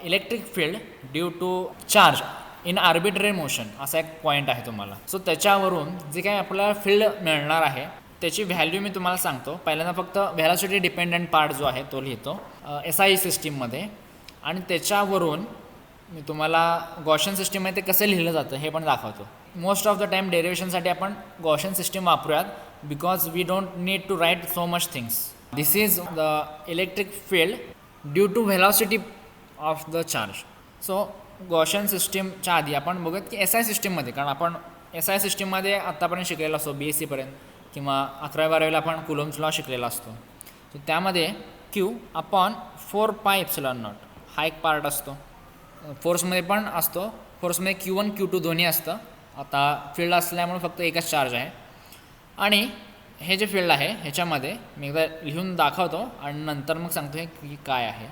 Electric field due to charge in arbitrary motion असा एक point आहे तुम्हाला. सो त्याच्यावरून जे काही आपल्याला फील्ड मिळणार आहे त्याची व्हॅल्यू मी तुम्हाला सांगतो. पहिल्यांदा फक्त व्हेलॉसिटी डिपेंडंट पार्ट जो आहे तो लिहितो SI सिस्टीममध्ये, आणि त्याच्यावरून मी तुम्हाला गॉशन सिस्टीममध्ये ते कसं लिहिलं जातं हे पण दाखवतो. मोस्ट ऑफ द टाईम डेरिवेशनसाठी आपण गॉशन सिस्टीम वापरूयात because we don't need to write so much things. This is the electric field due to velocity of the charge. So Gaussian सिस्टीमच्या आधी आपण बघूयात की SI सिस्टीममध्ये, कारण आपण SI सिस्टीममध्ये आत्तापर्यंत शिकलेला असतो BSc किंवा 11वी-12वीला आपण कुलोम्स लॉ शिकलेला असतो. सो त्यामध्ये Q अपॉन 4πε0 हा एक पार्ट असतो. फोर्समध्ये पण असतो, फोर्समध्ये Q1 Q2 दोन्ही असतं. आता फील्ड असल्यामुळे फक्त एकच चार्ज आहे. आणि हे जे फील्ड आहे ह्याच्यामध्ये मी एकदा लिहून दाखवतो आणि नंतर मग सांगतो की काय आहे.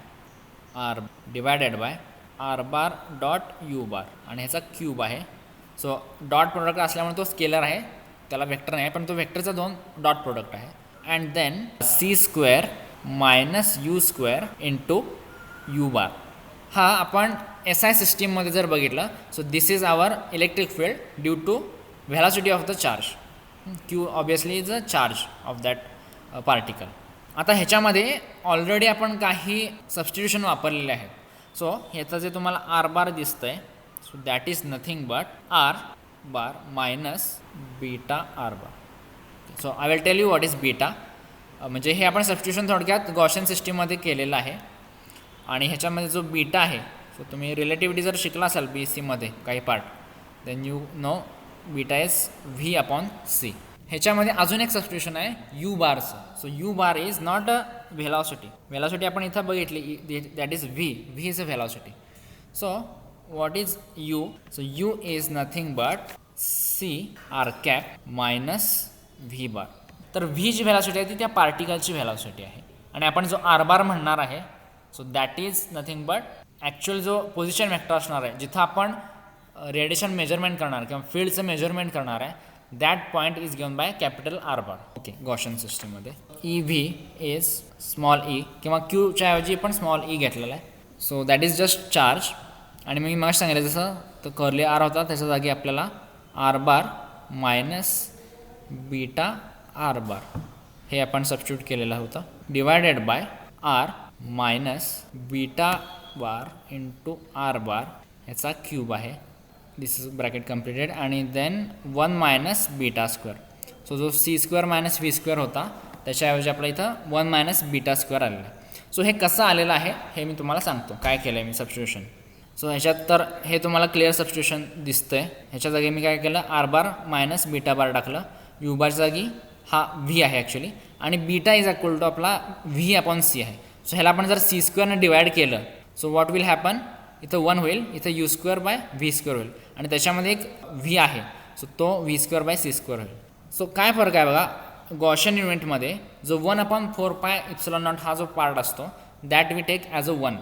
R divided by R bar dot U बार आणि ह्याचा क्यूब आहे. सो डॉट प्रोडक्ट असल्यामुळे तो स्केलर आहे, त्याला वेक्टर नाही, पण तो वेक्टरचा 2 डॉट प्रोडक्ट आहे. And then C² minus U² into U bar. हा आपण SI सिस्टीममध्ये जर बघितलं, so this is our electric field due to velocity of the charge. Q obviously is a charge of that particle. आता ह्याच्यामध्ये already आपण काही सबस्टिट्यूशन वापरलेले आहेत. सो ह्याचं जे तुम्हाला R बार दिसतं आहे, so that is nothing but R bar minus beta R bar. So I will tell you what is beta. म्हणजे हे आपण सबस्टिट्यूशन थोडक्यात गॉशन सिस्टीममध्ये केलेलं आहे. आणि ह्याच्यामध्ये जो बीटा आहे, सो तुम्ही रिलेटिव्हिटी जर शिकला असाल BScमध्ये काही part, then you know beta is V/C. ह्याच्यामध्ये अजून एक सबस्टिट्यूशन आहे U बारचं. So U bar is not a velocity. Velocity आपण इथं बघितली, that is V is a velocity. So what is U? So U is nothing but CR minus V bar. तर V जी velocity आहे ती त्या पार्टिकलची velocity आहे. आणि आपण जो R बार म्हणणार आहे, so that is nothing but actual जो पोझिशन वेक्टर असणार आहे जिथं आपण रेडिएशन मेजरमेंट करणार किंवा फील्डचं मेजरमेंट करणार आहे, that point is given by capital R bar. Okay, Gaussian सिस्टीममध्ये EV इज स्मॉल e किंवा Qच्या ऐवजी पण स्मॉल e घेतलेला आहे. So that is just charge. आणि मी मग सांगितलं जसं तो कर्ली R होता त्याच्या जागी आपल्याला R bar minus beta R बार हे आपण सबस्टिट्यूट केलेलं होतं, divided by R minus beta bar into R बार ह्याचा क्यूब आहे. This is bracket completed. आणि देन 1 मायनस बीटा². सो जो C² मायनस V² होता त्याच्याऐवजी आपल्या इथं 1 मायनस बीटा² आलेला आहे. सो हे कसं आलेलं आहे हे मी तुम्हाला सांगतो, काय केलं आहे मी सबस्टिट्यूशन. सो ह्याच्यात तर हे तुम्हाला क्लिअर सबस्टिट्यूशन दिसतं आहे. ह्याच्या जागी मी काय केलं, R बार मायनस बीटा बार टाकलं. U बारच्या जागी हा V आहे ॲक्च्युली, आणि बीटा इज इक्वल टू आपला V/C आहे. सो ह्याला आपण जर C² डिवाइड केलं, सो व्हॉट विल हॅपन, इथं 1 होईल, इथं U²/V² होईल, आणि त्याच्यामध्ये एक V आहे, सो तो V²/C² होईल. सो काय फरक आहे बघा, गॉशन युनिटमध्ये जो 1/4πε0 हा जो पार्ट असतो that we take as a 1.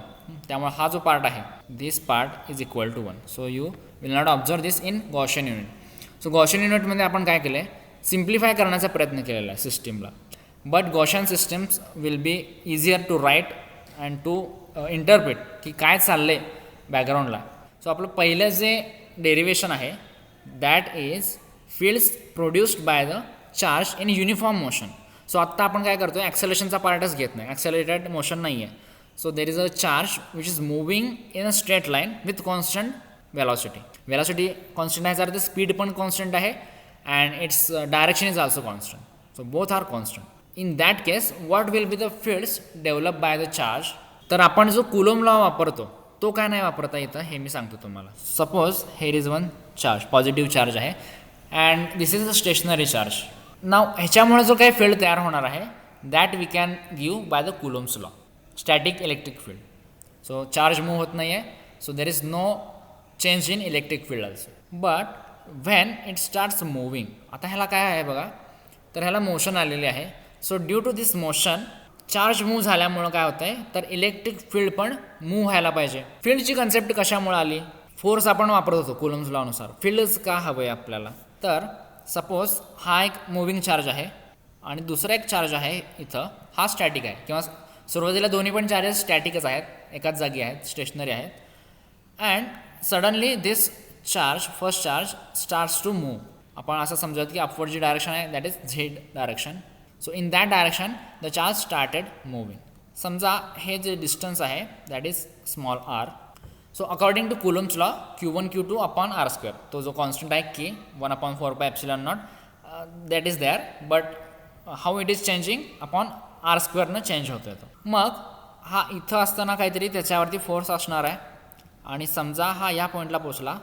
त्यामुळे हा जो पार्ट आहे this part is equal to 1. So you will not observe this in Gaussian unit. So Gaussian युनिटमध्ये आपण काय केलं आहे, सिम्प्लिफाय करण्याचा प्रयत्न केलेला आहे सिस्टीमला. But Gaussian systems will be easier to write and to interpret की काय चाललं आहे बॅकग्राऊंडला. सो आपलं पहिलं जे डेरिवेशन आहे that is fields produced by the charge in uniform motion. So आत्ता आपण काय करतो, ॲक्सेलरेशनचा पार्टच घेत नाही, ॲक्सेलरेटेड मोशन नाही आहे. So there is a charge which is moving in a straight line with constant velocity. Velocity constant आहे, तर स्पीड पण कॉन्स्टंट आहे and its direction is also constant. So both are constant. In that case what will be the fields develop by the charge. तर आपण जो coulomb law वापरतो तो काय नाही वापरता इथं हे मी सांगतो तुम्हाला. Suppose here is one charge, positive charge आहे and this is a stationary charge. Now ह्याच्यामुळे जो काही फील्ड तयार होणार आहे that we can give by the Coulomb's law, static electric field. So charge move होत नाही आहे, so there is no change in electric field also. But when it starts moving, आता ह्याला काय आहे बघा, तर ह्याला मोशन आलेली आहे. So due to this motion charge move झाल्यामुळं काय होतं आहे, तर इलेक्ट्रिक फील्ड पण मूव्ह व्हायला पाहिजे. फील्डची कन्सेप्ट कशामुळे आली, फोर्स आपण वापरत होतो कुलोम्स लॉनुसार. फील्डच का हवं आहे आपल्याला, तर सपोज हा एक मूव्हिंग चार्ज आहे आणि दुसरा एक चार्ज आहे इथं, हा स्टॅटिक आहे किंवा सुरुवातीला दोन्ही पण चार्जेस स्टॅटिकच आहेत, एकाच जागी आहेत, स्टेशनरी आहेत. And suddenly this charge, first charge starts to move. आपण असं समजूयात की अपवर्ड जी डायरेक्शन आहे that is Z direction. So in that direction the charge started moving. समजा हे जे डिस्टन्स आहे that is small R. So according to Coulomb's law Q1 Q2 upon R square, तो जो कॉन्स्टंट आहे की 1/4πε0 that is there, but how it is changing upon R स्क्वेअरनं change होतो येतो. मग हा इथं असताना काहीतरी त्याच्यावरती फोर्स असणार आहे आणि समजा हा या पॉईंटला पोचला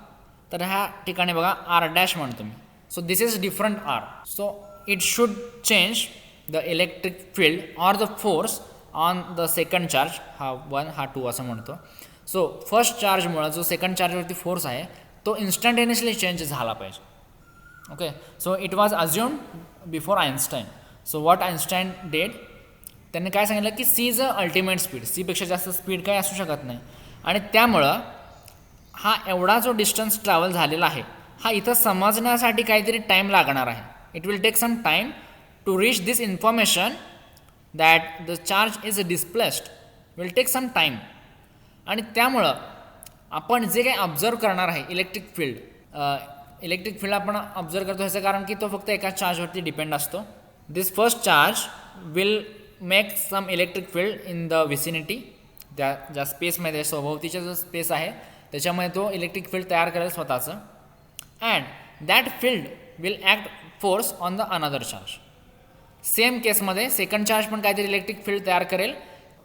तर ह्या ठिकाणी बघा आर डॅश म्हणतो मी. So this is different R. So it should change the electric field or the force on the second charge. हा 1 हा 2 असं म्हणतो. सो फर्स्ट चार्जमुळं जो सेकंड चार्जवरती फोर्स आहे तो इन्स्टंटेनियसली चेंज झाला पाहिजे. Okay, so it was assumed before Einstein. So what Einstein did, त्यांनी काय सांगितलं की C is a ultimate speed, सीपेक्षा जास्त स्पीड काही असू शकत नाही. आणि त्यामुळं हा एवढा जो डिस्टन्स ट्रॅव्हल झालेला आहे हा इथं समजण्यासाठी काहीतरी टाईम लागणार आहे. It will take some time to reach this information that the charge is displaced, will take some time. आणि त्यामुळं आपण जे काही ऑब्झर्व करणार आहे इलेक्ट्रिक फील्ड आपण ऑब्झर्व करतो ह्याचं कारण की तो फक्त एका चार्जवरती डिपेंड असतो. This first charge will make some electric field in the vicinity, ज्या स्पेसमध्ये सभोवतीचा जो स्पेस आहे त्याच्यामध्ये तो इलेक्ट्रिक फील्ड तयार करेल स्वतःचं. And that field will act force on the another charge. Same केसमध्ये सेकंड चार्ज पण काहीतरी इलेक्ट्रिक फील्ड तयार करेल,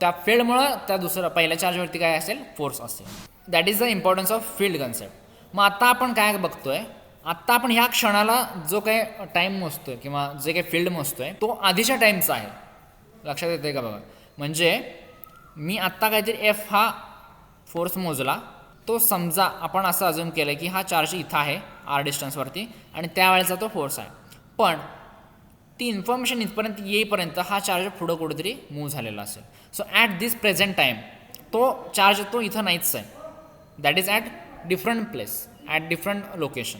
त्या फील्डमुळं त्या दुसऱ्या पहिल्या चार्जवरती काय असेल, फोर्स असेल. That is the importance of field concept. मग आत्ता आपण काय बघतोय, आत्ता आपण ह्या क्षणाला जो काही टाईम मोजतोय किंवा जे काही फील्ड मोजतोय तो आधीच्या टाईमचा आहे. लक्षात येते का बघा, म्हणजे मी आत्ता काहीतरी एफ हा फोर्स मोजला, तो समजा आपण असं अज्युम केलं की हा चार्ज इथं आहे आर डिस्टन्सवरती आणि त्यावेळेचा तो फोर्स आहे. पण ती इन्फॉर्मेशन इथपर्यंत येईपर्यंत हा चार्ज पुढं कुठेतरी मूव्ह झालेला असेल. So at this present time तो चार्ज तो इथं नाहीच आहे, that is at different place, at different location.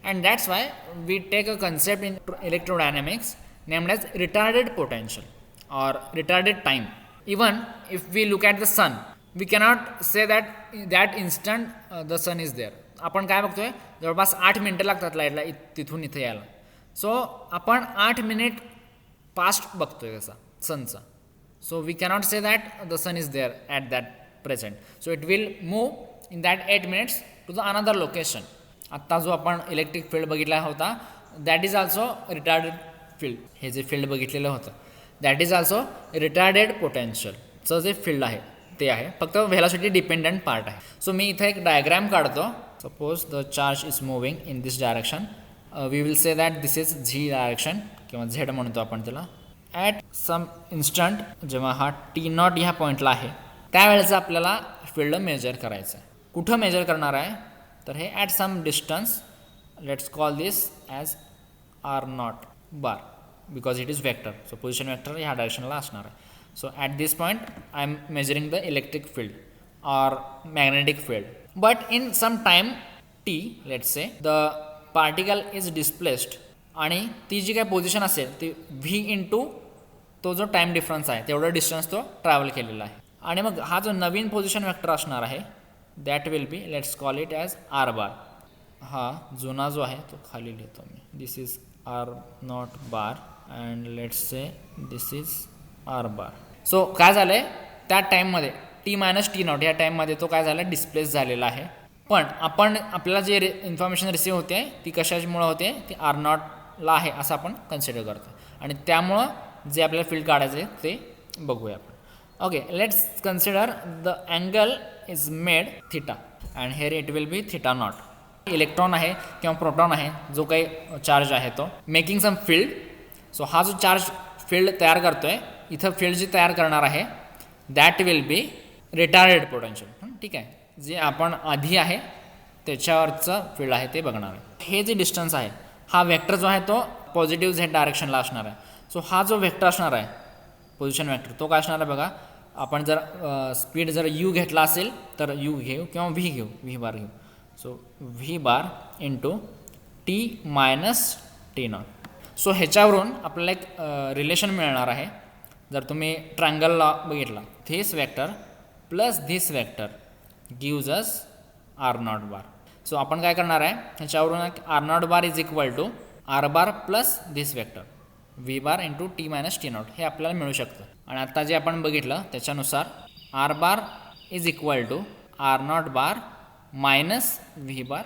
And that's why we take a concept in electrodynamics named as retarded potential or retarded time. Even if we look at the sun, we cannot say that instant the sun is there. आपण काय बघतोय, जवळपास 8 मिनिटं लागतात लाईटला तिथून इथे यायला. So आपण 8 मिनिट पास्ट बघतोय त्याचा सनचा. So we cannot say that the sun is there at that present. So it will move in that 8 minutes to the another location. आत्ता जो आपण इलेक्ट्रिक फील्ड बघितला होता that is also retarded field. हे जे फील्ड बघितलेलं होतं that is also retarded पोटेन्शियलचं जे फील्ड आहे ते आहे, फक्त व्हेलॉसिटी डिपेंडंट पार्ट आहे. सो मी इथे एक डायग्रॅम काढतो. Suppose the charge is moving in this direction. We will say that this is z direction किंवा झेड म्हणतो आपण त्याला. ॲट सम इन्स्टंट जेव्हा हा T0 ह्या पॉईंटला आहे त्यावेळेचं आपल्याला फील्ड मेजर करायचं आहे. कुठं मेजर करणार आहे तर हे at some distance, let's call this as R0 bar because it is vector. So position vector ह्या डायरेक्शनला असणार आहे. So at this point I am measuring the electric field or magnetic field. But in some time t, let's say the particle is displaced आणि ती जी काय position असेल ती v into तो जो टाईम डिफरन्स आहे तेवढं डिस्टन्स तो ट्रॅव्हल केलेला आहे. आणि मग हा जो नवीन पोझिशन वेक्टर असणार आहे that will be, let's call it as R bar. हा जुना जो आहे तो खाली लिहितो मी. This is R0 bar and let's say this is R bar. So काय झालं आहे त्या टाईममध्ये T-T0 ह्या टाईममध्ये तो काय झाला डिस्प्लेस झालेला आहे. पण आपल्याला जे इन्फॉर्मेशन रिसीव्ह होते ती कशामुळं होते, ती R0ला आहे असं आपण कन्सिडर करतो. आणि त्यामुळं जे आपल्याला फील्ड काढायचं आहे ते बघूया आपण. Okay, let's consider the angle is made theta and here it will be θ0. Electron आहे किंवा प्रोटॉन आहे जो काही चार्ज आहे तो मेकिंग सम फील्ड. सो हा जो चार्ज फील्ड तयार करतोय इथं फील्ड जी तयार करणार आहे that will B retarded potential. ठीक आहे, जे आपण आधी आहे त्याच्यावरचं फील्ड आहे ते बघणार आहे. हे जे डिस्टन्स आहे हा वेक्टर जो आहे तो पॉझिटिव्ह झेड डायरेक्शनला असणार आहे. सो हा जो वेक्टर असणार आहे पोझिशन वेक्टर तो काय असणार आहे बघा. आपण जर स्पीड जर u घेतला असेल तर u घेऊ किंवा v घेऊ, v बार घेऊ. सो v bar into T-T0. So ह्याच्यावरून आपल्याला एक रिलेशन मिळणार आहे जर तुम्ही ट्रायंगल लॉ बघितला, this vector plus this vector gives us r naught bar. So आपण काय करणार आहे, ह्याच्यावरून r naught bar is equal to r bar plus this vector v bar into t minus T naught हे आपल्याला मिळू शकतं. आणि आता जे आपण बघितलं त्याच्यानुसार r bar is equal to R naught bar minus v bar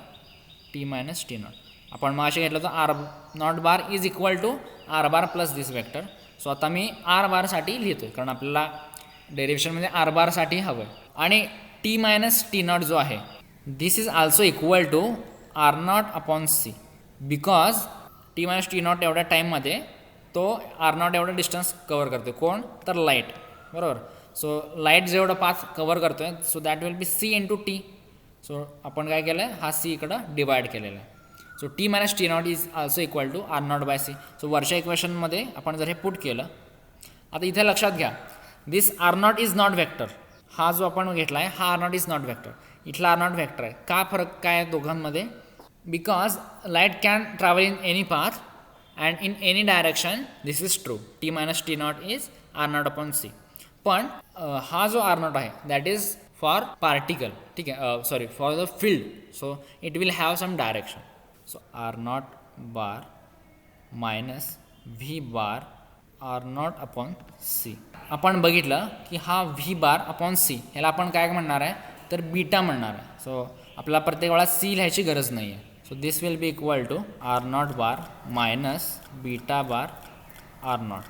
t minus T naught. आपण मग असे घेतलं तर r naught bar is equal to r bar plus this vector. So आता मी आर बारसाठी लिहितो आहे कारण आपल्याला डेरिव्हेशनमध्ये आर बारसाठी हवं आहे. आणि टी मायनस टी नॉट जो आहे this is also equal to R naught upon C, because T minus T naught एवढ्या टाईममध्ये तो आर नॉट एवढं डिस्टन्स कवर करतो. कोण तर लाईट, बरोबर. सो लाईट जेवढं पाथ कवर करतो आहे so that will be C into T. So आपण काय केलं आहे, हा सी इकडं डिवाइड केलेला आहे. So t minus T naught is also equal to R naught by c. So वरच्या इक्वेशनमध्ये आपण जर हे पुट केलं, आता इथे लक्षात घ्या this R naught is not vector. हा जो आपण घेतला आहे हा R naught is not vector, इथला आर नॉट वेक्टर आहे. का फरक काय आहे दोघांमध्ये, because light can travel in any path and in any direction this is true. T minus T naught is R naught upon C. पण हा जो आर नॉट आहे दॅट इज फॉर पार्टिकल, ठीक आहे, sorry for the field. So it will have some direction. So r naught bar minus v bar R naught upon c. आपण बघितलं की हा व्ही बार अपॉन सी ह्याला आपण काय म्हणणार आहे तर बीटा म्हणणार आहे. सो आपल्याला प्रत्येक वेळा सी लिहायची गरज नाही आहे. So this will be equal to R naught bar minus beta bar R naught.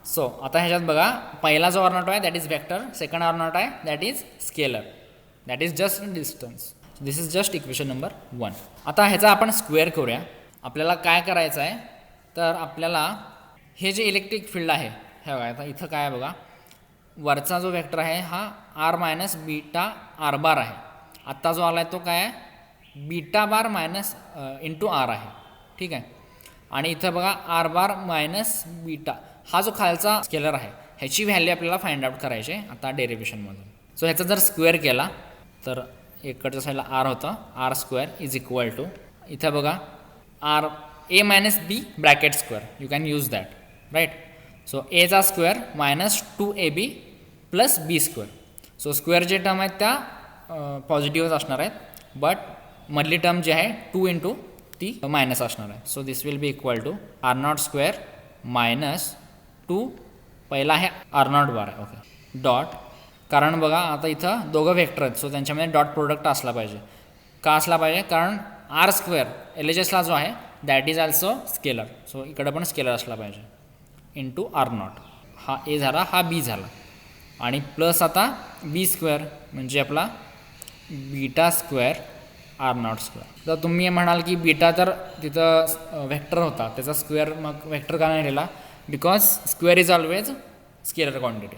So आता ह्याच्यात बघा पहिला जो आर नॉट आहे that is vector, second R naught आहे that is scalar, that is just distance. This is just equation number 1. आता ह्याचा आपण स्क्वेअर करूया. आपल्याला काय करायचं आहे तर आपल्याला हे जे इलेक्ट्रिक फील्ड आहे हे बघा, आता इथं काय आहे बघा, वरचा जो वेक्टर आहे हा r minus beta r bar आहे. आत्ता जो आला आहे तो काय आहे beta bar minus into r आहे, ठीक आहे. आणि इथं बघा आर बार मायनस बीटा हा जो खालचा स्केलर आहे ह्याची व्हॅल्यू आपल्याला फाइंड आउट करायची आहे आता डेरिव्हेशनमधून. सो ह्याचा जर स्क्वेअर केला तर इकडच्या साईडला आर होतं, r square is equal to इथं बघा r a minus b bracket square, you can use that, right. So एचा square minus 2ab plus b square. So square जे टर्म आहेत त्या पॉझिटिव्हच असणार आहेत, बट मधली टर्म जी आहे 2 इंटू ती मायनस असणार आहे. So this will be equal to R naught square minus 2, पहिला आहे आर नॉट बार आहे, ओके, डॉट. कारण बघा आता इथं दोघं व्हेक्टर आहेत सो त्यांच्यामध्ये डॉट प्रोडक्ट असला पाहिजे. का असला पाहिजे, कारण आर स्क्वेअर एल एच एसला जो आहे that is also scalar. So इकडं पण स्केलर असला पाहिजे इंटू आर नॉट. हा ए झाला, हा बी झाला, आणि प्लस आता बी स्क्वेअर म्हणजे आपला beta square r naught square. तर तुम्ही म्हणाल की बीटा तर तिथं व्हेक्टर होता त्याचा स्क्वेअर मग व्हेक्टर का नाही लिहिला, because square is always scalar quantity.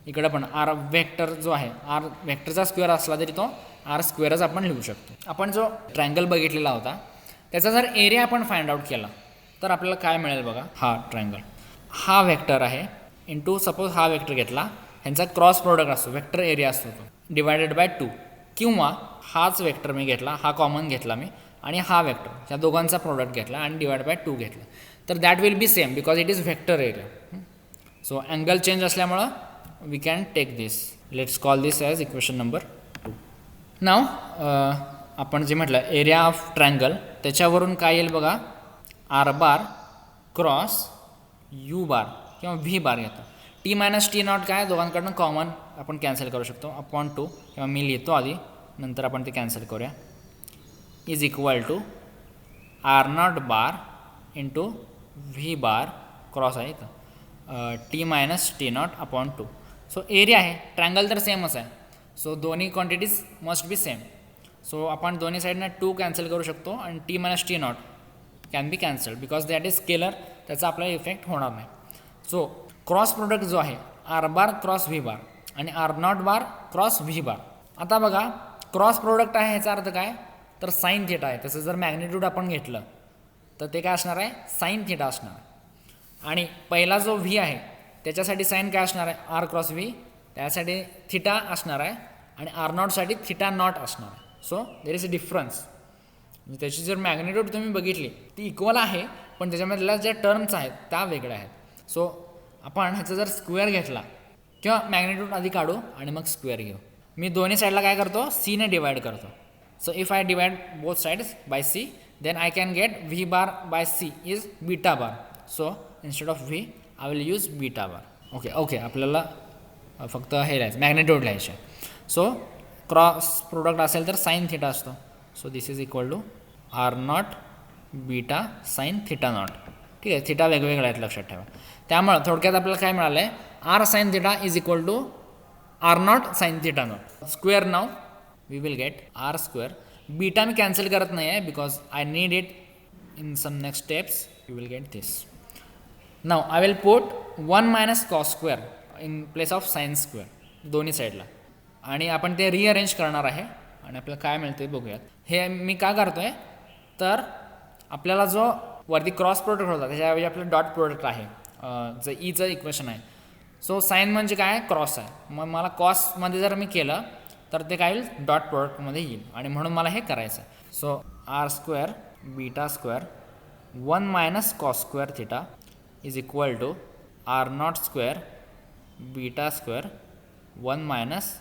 इकडं पण आर व्हेक्टर जो आहे आर व्हेक्टरचा स्क्वेअर असला तरी तो आर स्क्वेअरच आपण लिहू शकतो. आपण जो ट्रायंगल बघितलेला होता त्याचा जर एरिया आपण फाइंड आउट केला तर आपल्याला काय मिळेल बघा, हा ट्रायंगल हा व्हेक्टर आहे इंटू सपोज हा व्हेक्टर घेतला, ह्यांचा क्रॉस प्रोडक्ट असतो, व्हेक्टर एरिया असतो तो डिवायडेड बाय 2, किंवा हाच व्हेक्टर मी घेतला, हा कॉमन घेतला मी, आणि हा व्हेक्टर ह्या दोघांचा प्रोडक्ट घेतला आणि डिवाइड बाय 2 घेतला, तर that will be same because it is vector area. So angle change असल्यामुळं we can take this, let's call this as equation number 2. नाव आपण जे म्हटलं एरिया ऑफ ट्रायंगल त्याच्यावरून काय येईल बघा, आर बार क्रॉस यू बार किंवा व्ही बार येतो. टी मायनस टी नॉट काय दोघांकडनं कॉमन आपण कॅन्सल करू शकतो अपॉन 2, किंवा मी लिहितो आधी नंतर आपण ते कॅन्सल करूया, is equal to R naught bar into v bar cross आहे इथं t minus T naught upon 2. So area आहे, ट्रायंगल तर सेमच आहे, सो दोन्ही quantities must be same. So आपण दोन्ही साईडनं 2 कॅन्सल करू शकतो आणि t minus T naught can be cancel because that is scalar, त्याचा आपला इफेक्ट होणार नाही. सो क्रॉस प्रोडक्ट जो आहे R bar cross V bar आणि R naught bar cross V bar. आता बघा क्रॉस प्रोडक्ट आहे ह्याचा अर्थ काय तर साईन थिटा आहे. तसं जर मॅग्निट्यूड आपण घेतलं तर ते काय असणार आहे साईन थिटा असणार आहे. आणि पहिला जो व्ही आहे त्याच्यासाठी साईन काय असणार आहे आर क्रॉस व्ही, त्यासाठी थिटा असणार आहे, आणि आर नॉटसाठी थिटा नॉट असणार आहे. So there is a difference. म्हणजे त्याची जर मॅग्निट्यूड तुम्ही बघितली ती इक्वल आहे पण त्याच्यामधल्या ज्या टर्म्स आहेत त्या वेगळ्या आहेत. सो आपण ह्याचा जर स्क्वेअर घेतला किंवा मॅग्निट्यूड आधी काढू आणि मग स्क्वेअर घेऊ. मी दोन्ही साईडला काय करतो, सीने डिवाइड करतो. So if I divide both sides by c, then I can get V bar by C is beta bar. So instead of V I will use beta bar. Okay आपल्याला फक्त हे लिहायचं, मॅग्निट्यूड लिहायचे. So cross product असेल तर sine theta असतो. So this is equal to R naught beta sine theta naught. ठीक आहे, थिटा वेगवेगळ्या आहेत लक्षात ठेवा. त्यामुळं थोडक्यात आपल्याला काय मिळालं आहे, r sine theta is equal to R naught sine theta naught. Square now we will get R square. Beta मी कॅन्सल करत नाही आहे because I need it in some next steps. You will get this. Now I will put 1 minus cos square in place of sine square दोन्ही साईडला, आणि आपण ते rearrange करणार आहे आणि आपल्याला काय मिळते बघूयात. हे मी का करतो आहे तर आपल्याला जो वरती क्रॉस प्रोडक्ट होता त्याच्याऐवजी आपलं डॉट प्रोडक्ट आहे, जे ईचं इक्वेशन आहे. सो साईन म्हणजे काय, क्रॉस आहे. मग मला कॉसमध्ये जर मी केलं तर ते काय होईल, डॉट प्रोडक्टमध्ये येईल, आणि म्हणून मला हे करायचं आहे. So r square beta square 1 minus cos square theta is equal to R naught square beta square 1 minus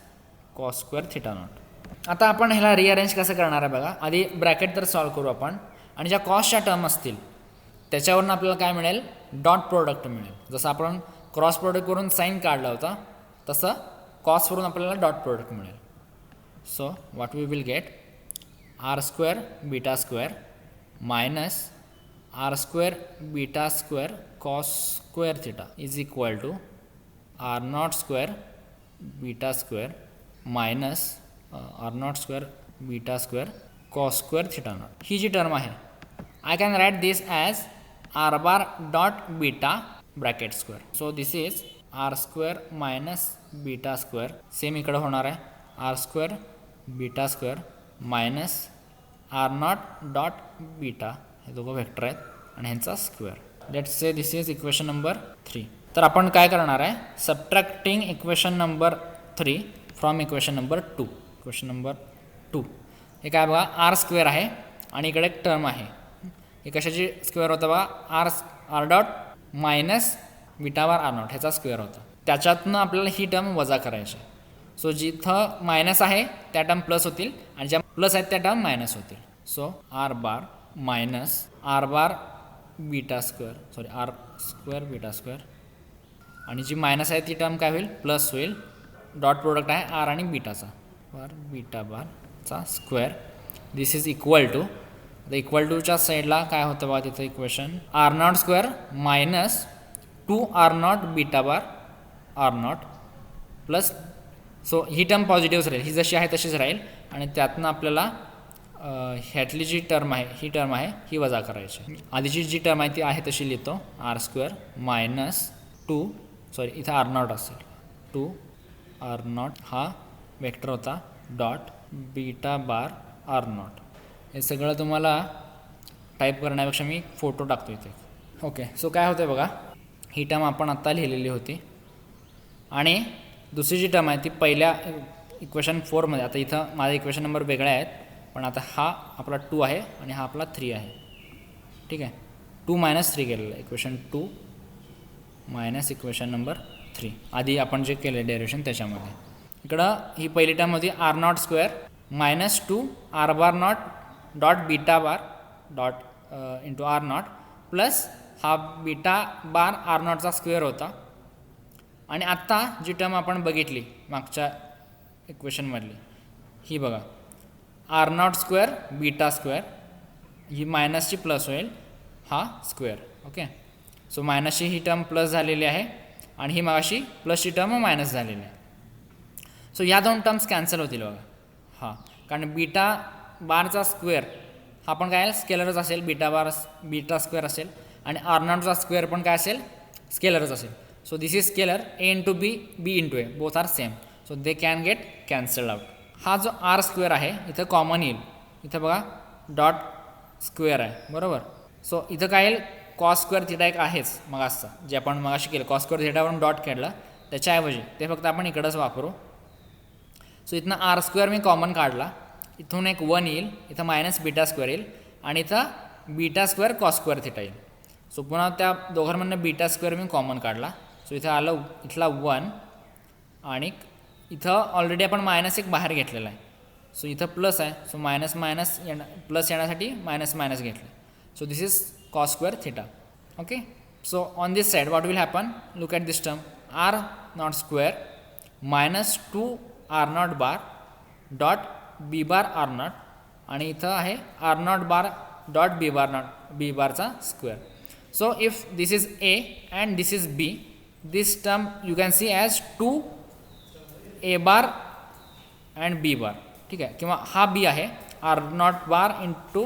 cos square theta naught. आता आपण ह्याला रिअरेंज कसं करणार आहे बघा. आधी ब्रॅकेट तर सॉल्व करू आपण, आणि ज्या कॉसच्या टर्म असतील त्याच्यावरून आपल्याला काय मिळेल, डॉट प्रोडक्ट मिळेल. जसं आपण क्रॉस प्रोडक्टवरून साईन काढला होता तसं कॉसवरून आपल्याला डॉट प्रोडक्ट मिळेल. So what we will get, R square beta square minus R square beta square cos square theta is equal to R naught square beta square minus R naught square beta square cos square theta naught. ही जी term आहे I can write this as R bar dot beta bracket square. So this is R square minus beta square, same इकडं होणार आहे R square beta square minus R naught dot beta, हे दोघं vector आहेत आणि ह्यांचा square. Let's say this is equation number 3. तर आपण काय करणार आहे, subtracting equation number 3 from equation number 2. Equation number 2 हे काय बघा, आर स्क्वेअर आहे आणि इकडे एक टर्म आहे. हे कशाची स्क्वेअर होतं बघा, r dot minus beta bar R naught ह्याचा स्क्वेअर होता. त्याच्यातनं आपल्याला ही टर्म वजा करायची. सो जिथं मायनस आहे त्या टर्म प्लस होतील आणि ज्या प्लस आहेत त्या टर्म मायनस होतील. So r bar minus r bar beta square, sorry r square beta square, आणि जी मायनस आहे ती टर्म काय होईल, प्लस होईल. डॉट प्रोडक्ट आहे आर आणि बीटाचा, बार बीटा बारचा square. This is equal to, the equal टूच्या साईडला काय होतं बघा तिथं equation, R naught square minus 2 R naught beta bar R naught plus. So ही टर्म पॉझिटिव्हच राहील, ही जशी आहे तशीच राहील, आणि त्यातनं आपल्याला ह्यातली जी टर्म आहे ही टर्म आहे ही वजा करायची. आधीची जी टर्म आहे ती आहे तशी लिहितो, आर स्क्वेअर मायनस 2, सॉरी इथं आर नॉट असेल, 2 आर नॉट हा वेक्टर होता dot beta bar R naught. हे सगळं तुम्हाला टाईप करण्यापेक्षा मी फोटो टाकतो इथे. ओके, सो काय होतं बघा, ही टर्म आपण आत्ता लिहिलेली होती, आणि दुसरी जी टर्म आहे ती पहिल्या इक्वेशन 4मध्ये, आता इथं माझे इक्वेशन नंबर वेगळे आहेत, पण आता हा आपला 2 आहे आणि हा आपला 3 आहे. ठीक आहे, 2 मायनस 3 केलेलं आहे, इक्वेशन 2 मायनस इक्वेशन नंबर 3 आधी आपण जे केलं डेरिव्हेशन त्याच्यामध्ये. इकडं ही पहिली टर्म होती r naught square minus 2 r bar naught dot beta bar dot into r naught plus हा बीटा बार आर नॉटचा स्क्वेअर होता. आणि आत्ता जी टर्म आपण बघितली मागच्या इक्वेशनमधली ही बघा, R naught square beta square, ही मायनसची प्लस होईल हा स्क्वेअर. ओके, सो मायनसची ही टर्म प्लस झालेली आहे आणि ही मागाशी प्लसची टर्म मायनस झालेली आहे. सो या दोन टर्म्स कॅन्सल होतील बघा. हां, कारण बीटा बारचा स्क्वेअर हा पण काय स्केलरच असेल, बीटा स्क्वेअर असेल, आणि आर नॉटचा स्क्वेअर पण काय असेल, स्केलरच असेल. So this is scalar, a into b, b into a, both are same, so they can get cancelled out. हा जो आर स्क्वेअर आहे इथं कॉमन येईल, इथं बघा डॉट स्क्वेअर आहे बरोबर. सो इथं काय येईल, कॉस स्क्वेअर थिटा एक आहेच मग असं जे आपण मगाशी केलं, कॉस स्क्वेअर थिटावरून डॉट काढला, त्याच्याऐवजी ते फक्त आपण इकडंच वापरू. सो इथनं आर स्क्वेअर मी कॉमन काढला, इथून एक 1 येईल, इथं मायनस बीटा स्क्वेअर येईल, आणि इथं beta square cos square theta येईल. सो पुन्हा त्या दोघांमधनं बीटा स्क्वेअर मी कॉमन काढला, सो इथं आलं इथला 1 आणि इथं ऑलरेडी आपण मायनस एक बाहेर घेतलेला आहे. सो इथं प्लस आहे, सो मायनस मायनस प्लस येण्यासाठी मायनस मायनस घेतलं. So this is cos square theta. Okay, so on this side what will happen, look at this term R naught square minus 2 R naught bar dot B bar R naught आणि इथं आहे R naught bar dot B bar naught B बारचा square. So if this is A and this is B, this term you can C as 2 a bar and b bar. ठीक आहे, किंवा हा b आहे R naught bar into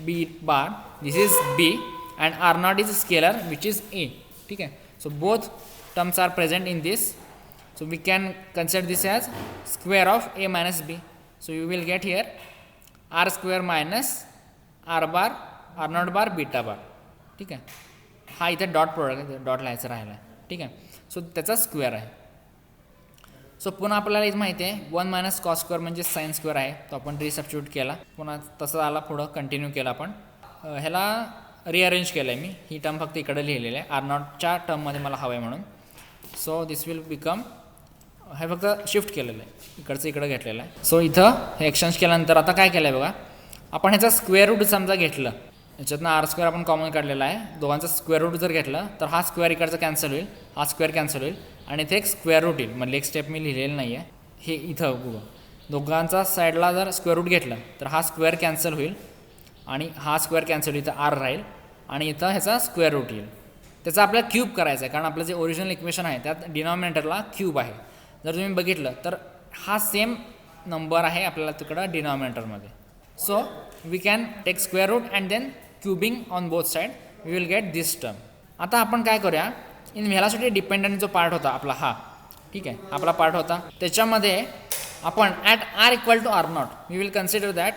b bar, this is b and r naught is scalar which is a. ठीक आहे, so both terms are present in this. So we can consider this as square of a minus b. So you will get here r square minus r bar r naught bar beta bar. ठीक आहे, हा इथे dot product dot लिहायचं राहिला. ठीक आहे, so त्याचा square आहे. सो पुन्हा आपल्याला इथं माहिती आहे 1 मायनस कॉस स्क्वेअर म्हणजे साइन स्क्वेअर आहे, तो आपण रिसबस्टिट्यूट केला. पुन्हा तसं आला पुढं कंटिन्यू केला आपण. ह्याला रिअरेंज केलं आहे मी, ही टर्म फक्त इकडे लिहिलेली आहे आर नॉटच्या टर्ममध्ये मला हवं आहे म्हणून. सो दिस विल बिकम, हे फक्त शिफ्ट केलेलं आहे, इकडचं इकडं घेतलेलं आहे. सो इथं हे एक्सचेंज केल्यानंतर आता काय केलं आहे बघा, आपण ह्याचा स्क्वेअर रूट समजा घेतलं, याच्यातनं आर स्क्वेअर आपण कॉमन काढलेला आहे, दोघांचा स्क्वेअर रूट जर घेतलं तर हा स्क्वेअर इकडचं कॅन्सल होईल, हा स्क्वेअर कॅन्सल होईल आणि इथे एक स्क्वेअर रूट येईल. मग एक स्टेप मी लिहिलेलं नाही आहे, हे इथं बघा दोघांचा साईडला जर स्क्वेअर रूट घेतलं तर हा स्क्वेअर कॅन्सल होईल आणि हा स्क्वेअर कॅन्सल होईल, इथं आर राहील आणि इथं ह्याचा स्क्वेअर रूट येईल. त्याचा आपल्याला क्यूब करायचा आहे, कारण आपलं जे ओरिजिनल इक्वेशन आहे त्यात डिनॉमिनेटरला क्यूब आहे. जर तुम्ही बघितलं तर हा सेम नंबर आहे आपल्याला तिकडं डिनॉमिनेटरमध्ये. So we can take square root and then cubing on both side, we will get this term. आता आपण काय करूया, इन व्हेलॉसिटी डिपेंडंट जो पार्ट होता आपला हा, ठीक आहे, आपला पार्ट होता, त्याच्यामध्ये आपण at r equal to R naught we will consider that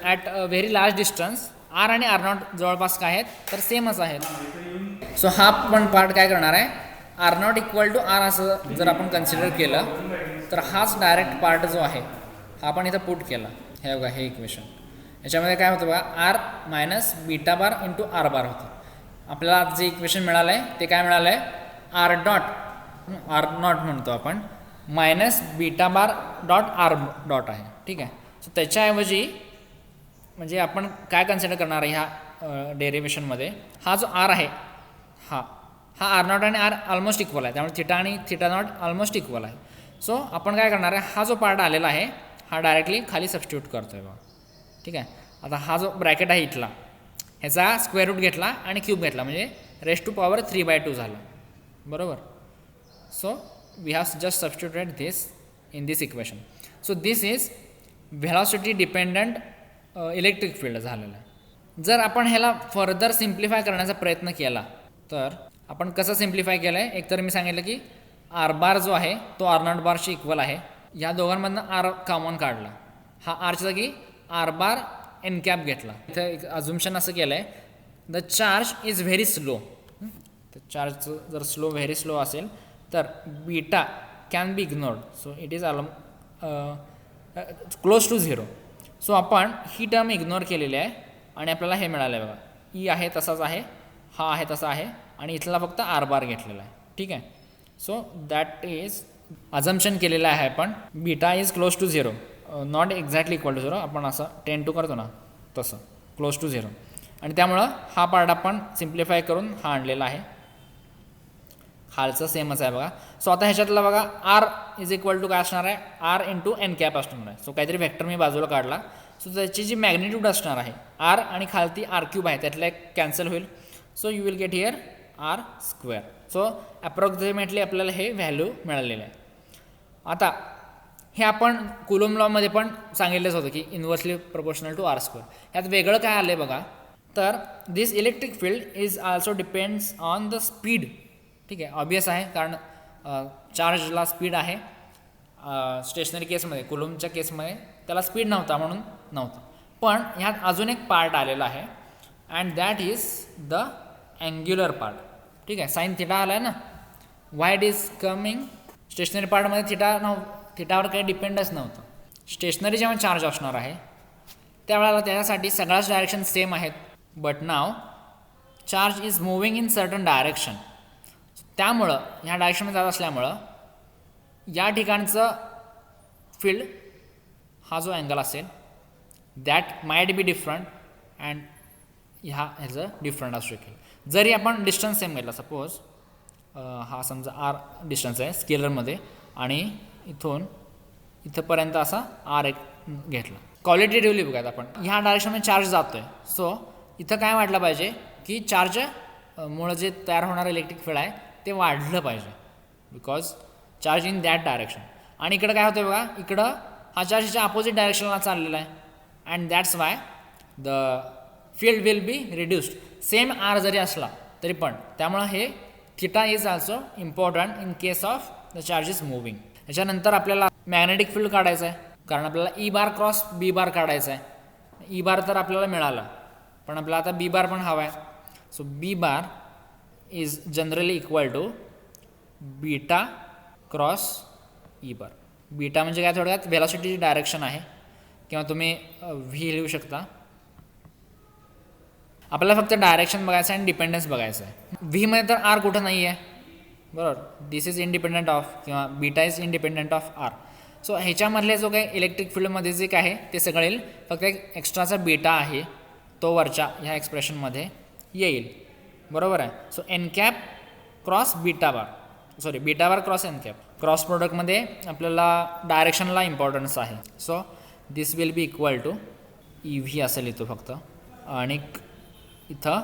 at a very large distance r आणि आर नॉट जवळपास काय आहेत तर सेमच आहेत. सो हा पण पार्ट काय करणार आहे, R naught equal to r असं जर आपण कन्सिडर केलं तर हाच डायरेक्ट पार्ट जो आहे हा आपण इथं पुट केला. हे बघा हे इक्वेशन, याच्यामध्ये काय होतं बघा R minus beta bar into R बार होतं. आपल्याला जे इक्वेशन मिळालं आहे ते काय मिळालं आहे, आर नॉट म्हणतो आपण minus beta bar dot r dot आहे. ठीक आहे, सो त्याच्याऐवजी म्हणजे आपण काय कन्सिडर करणार आहे ह्या डेरिवेशनमध्ये, हा जो आर आहे हा आर नॉट आणि आर ऑलमोस्ट इक्वल आहे, त्यामुळे थिटा आणि थिटा नॉट ऑलमोस्ट इक्वल आहे. सो आपण काय करणार आहे, हा जो पार्ट आलेला आहे हा डायरेक्टली खाली सबस्टिट्यूट करतो आहे बघा. ठीक आहे, आता हा जो ब्रॅकेट आहे इथला ह्याचा स्क्वेअर रूट घेतला आणि क्यूब घेतला म्हणजे रेस टू पॉवर 3/2 झाला, बरोबर. So we have just substituted this in this equation. So this is velocity dependent electric field झालेलं आहे. जर आपण ह्याला फर्दर सिम्प्लिफाय करण्याचा प्रयत्न केला तर आपण कसं सिम्प्लिफाय केलं आहे, एकतर मी सांगितलं की आर बार जो आहे तो आर नॉट बारशी इक्वल आहे, या दोघांमधनं आर कॉमन काढला, हा आरच्या जागी आर बार एन कॅप घेतला. इथं एक अझम्पशन असं केलं आहे, the charge is very slow. तर चार्ज जर व्हेरी स्लो असेल तर beta can be ignored, so it is close to 0. So आपण ही टर्म इग्नोर केलेली आहे आणि आपल्याला हे मिळालं आहे बघा, ई आहे तसाच आहे, हा आहे तसा आहे आणि इथला फक्त आर बार घेतलेला आहे. ठीक आहे, सो दॅट इज अझम्पशन केलेलं आहे आपण, beta is close to 0, not exactly equal to 0, आपण असं 10 to करतो ना तसं क्लोज टू 0, आणि त्यामुळं हा पार्ट आपण सिम्प्लिफाय करून हा आणलेला आहे. खालचं सेमच आहे बघा. सो आता ह्याच्यातला बघा आर इज इक्वल टू काय असणार आहे, आर इंटू एन कॅप असणार आहे. सो काहीतरी व्हेक्टर मी बाजूला काढला, सो त्याची जी मॅग्निट्यूड असणार आहे आर आणि खालती आर क्यूब आहे त्यातला एक कॅन्सल होईल. So you will get here R square. So approximately आपल्याला हे व्हॅल्यू मिळालेलं आहे. आता हे आपण कुलम लॉमध्ये पण सांगितलंच होतं की inversely proportional to R square. ह्यात वेगळं काय आलं आहे बघा, तर this electric field is also depends on the speed. ठीक आहे, ऑब्वियस आहे कारण चार्जला स्पीड आहे. स्टेशनरी केसमध्ये कुलमच्या केसमध्ये त्याला स्पीड नव्हता म्हणून नव्हता, पण ह्यात अजून एक पार्ट आलेला आहे and that is the angular part. ठीक आहे, साइन थिटा आला आहे ना, why it is coming, stationary पार्टमध्ये थिटावर काही डिपेंडच नव्हतं. स्टेशनरी जेव्हा चार्ज असणार आहे त्यावेळेला त्याच्यासाठी सगळ्याच डायरेक्शन सेम आहेत, but now charge is moving in certain direction. त्यामुळं ह्या डायरेक्शनमध्ये जात असल्यामुळं या ठिकाणचं फील्ड हा जो अँगल असेल that might be different and ह्याचं डिफरंट असू शकेल. जरी आपण डिस्टन्स सेम घेतला, सपोज हा समजा आर डिस्टन्स आहे स्केलरमध्ये आणि इथंपर्यंत असा आर एक घेतला. क्वालिटेटिव्हली बघायचं आपण ह्या डायरेक्शनमध्ये चार्ज जातो आहे. सो इथं काय वाटलं पाहिजे की चार्ज मुळे जे तयार होणारं इलेक्ट्रिक फील्ड आहे ते वाढलं पाहिजे because charge in that direction. आणि इकडं काय होतं बघा, इकडं हा चार्जच्या अपोजिट डायरेक्शनला चाललेला आहे and that's why the field will be reduced. Same R जरी असला तरी पण त्यामुळं हे theta is also important in case of the charge is moving. त्याच्यानंतर आपल्याला मॅग्नेटिक फील्ड काढायचं आहे कारण आपल्याला ई बार क्रॉस बी बार काढायचा आहे. ई बार तर आपल्याला मिळाला पण आपल्याला आता बी बार पण हवा आहे. So B bar is generally equal to beta cross E bar. Beta म्हणजे काय, थोडक्यात व्हेलॉसिटीची डायरेक्शन आहे किंवा तुम्ही व्ही लिहू शकता. आपल्याला फक्त डायरेक्शन बघायचं आहे आणि डिपेंडन्स बघायचं आहे. व्हीमध्ये तर आर कुठं नाही आहे बरोबर, दिस इज इंडिपेंडंट ऑफ किंवा beta is independent of R. So ह्याच्यामधले जो काही इलेक्ट्रिक फील्डमध्ये जे काय आहे ते सगळं येईल, फक्त एक एक्स्ट्राचा बीटा आहे तो वरच्या ह्या एक्सप्रेशनमध्ये येईल बरोबर आहे. So N cap cross beta bar, sorry beta bar cross N cap. Cross प्रोडक्टमध्ये आपल्याला डायरेक्शनला इम्पॉर्टन्स आहे. So this will be equal to E V असेल इथं फक्त आणि इथं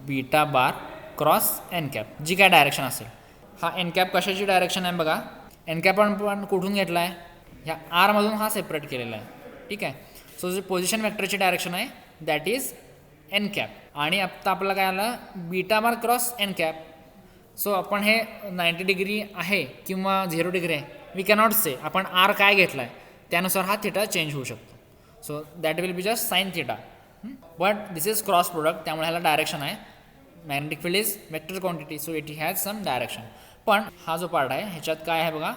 beta bar cross N cap जी काय डायरेक्शन असेल. हा एन कॅप कशाची डायरेक्शन आहे बघा, एन कॅप पण कुठून घेतला आहे, ह्या आरमधून हा सेपरेट केलेला आहे ठीक आहे. सो जे पोझिशन वेक्टरची डायरेक्शन आहे दॅट इज एन कॅप. आणि आता आपल्याला काय आलं beta bar cross N cap. So आपण हे 90 डिग्री आहे किंवा 0 डिग्री आहे वी कॅनॉट से. आपण आर काय घेतला आहे त्यानुसार हा थिटा चेंज होऊ शकतो. So that will be just sine theta but this is cross product त्यामुळे ह्याला डायरेक्शन आहे. Magnetic field is vector quantity so it has some direction. पण हा जो पार्ट आहे ह्याच्यात काय आहे बघा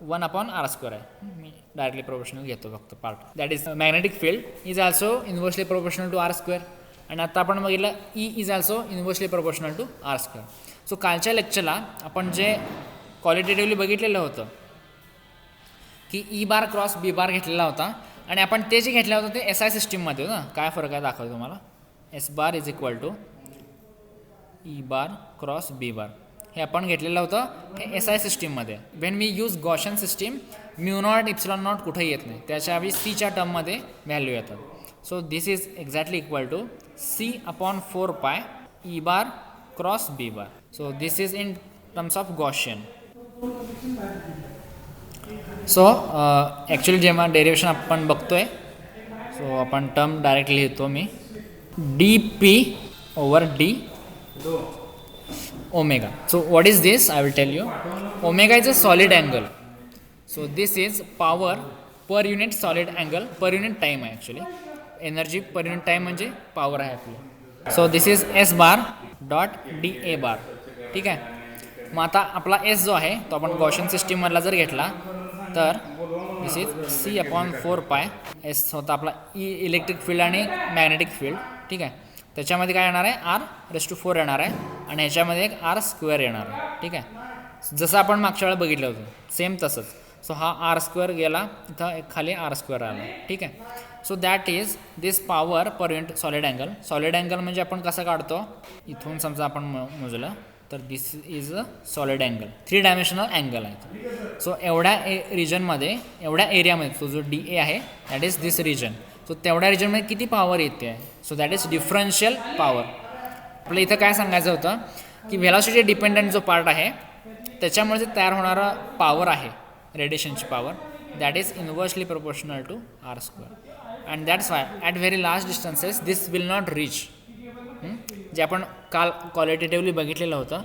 1/r² आहे. मी डायरेक्टली प्रोपोर्शनल घेतो फक्त part that is magnetic field is also inversely proportional to r². आणि आता आपण बघितलं E is also inversely proportional to r². So कालच्या लेक्चरला आपण जे क्वालिटेटिव्हली बघितलेलं होतं की ई बार क्रॉस बी बार घेतलेला होता आणि आपण ते जे घेतलं होतं ते SI सिस्टीममध्ये होतं ना. काय फरक आहे दाखवतो तुम्हाला. S bar is equal to E bar cross B bar हे आपण घेतलेलं होतं हे SI सिस्टीममध्ये. When we use Gaussian system mu naught epsilon naught कुठेही येत नाही, त्याच्याऐवजी सीच्या टर्ममध्ये व्हॅल्यू येतात. So this is exactly equal to C/4π E bar cross B bar. So this is in terms of Gaussian. So actually जेव्हा derivation आपण बघतोय सो आपण टर्म डायरेक्टली लिहितो मी dp/d omega. So what is this? I will tell you. Omega is a solid angle. So this is power per unit solid angle per unit time आहे actually. Energy per unit time म्हणजे power आहे आपली. So this is S bar dot dA bar. ठीक आहे. मग आता आपला S जो आहे तो आपण गॉशन सिस्टीममधला जर घेतला तर दिस इज C/4π. S होता आपला इलेक्ट्रिक फील्ड आणि मॅग्नेटिक फील्ड ठीक आहे. त्याच्यामध्ये काय येणार आहे r⁴ येणार आहे आणि ह्याच्यामध्ये एक r² येणार आहे ठीक आहे. जसं आपण मागच्या वेळेला बघितलं होतं सेम तसंच. सो हा r² गेला इथं एक खाली r² आला ठीक आहे. So that is this power per unit solid angle. Solid angle म्हणजे आपण कसं काढतो इथून समजा आपण मोजलं तर this is a solid angle 3 dimensional angle आहे. सो एवढ्या रिजनमध्ये एवढ्या एरियामध्ये तो जो DA आहे that is this region. So तेवढ्या रिजनमध्ये किती पॉवर येते आहे so that is differential power. आपलं इथं काय सांगायचं होतं की व्हेलॉसिटी डिपेंडंट जो पार्ट आहे त्याच्यामुळे जे तयार होणारा पॉवर आहे रेडिएशनची power that is inversely proportional to r² and that's why at very large distances this will not reach. जे आपण काल क्वालिटेटिव्हली बघितलेलं होतं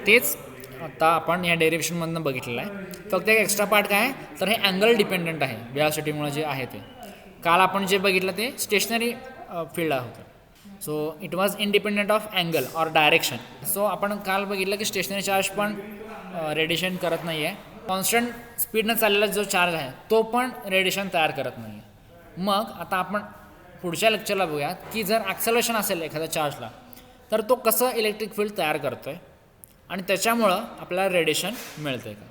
तेच आता आपण या डेरिवेशनमधून बघितलेलं आहे. फक्त एक एक्स्ट्रा पार्ट काय आहे तर हे अँगल डिपेंडंट आहे व्हेलॉसिटीमुळे जे आहे ते. काल आपण जे बघितलं ते स्टेशनरी फील्ड होतं. So it was independent of angle or direction. So आपण काल बघितलं की स्टेशनरी चार्ज पण रेडिएशन करत नाही आहे. कॉन्स्टंट स्पीडनं चाललेला जो चार्ज आहे तो पण रेडिएशन तयार करत नाही आहे. मग आता आपण पुढच्या लेक्चरला बघूयात की जर ॲक्सेलरेशन असेल एखाद्या चार्जला तर तो कसं इलेक्ट्रिक फील्ड तयार करतो आहे आणि त्याच्यामुळं आपल्याला रेडिएशन मिळते का.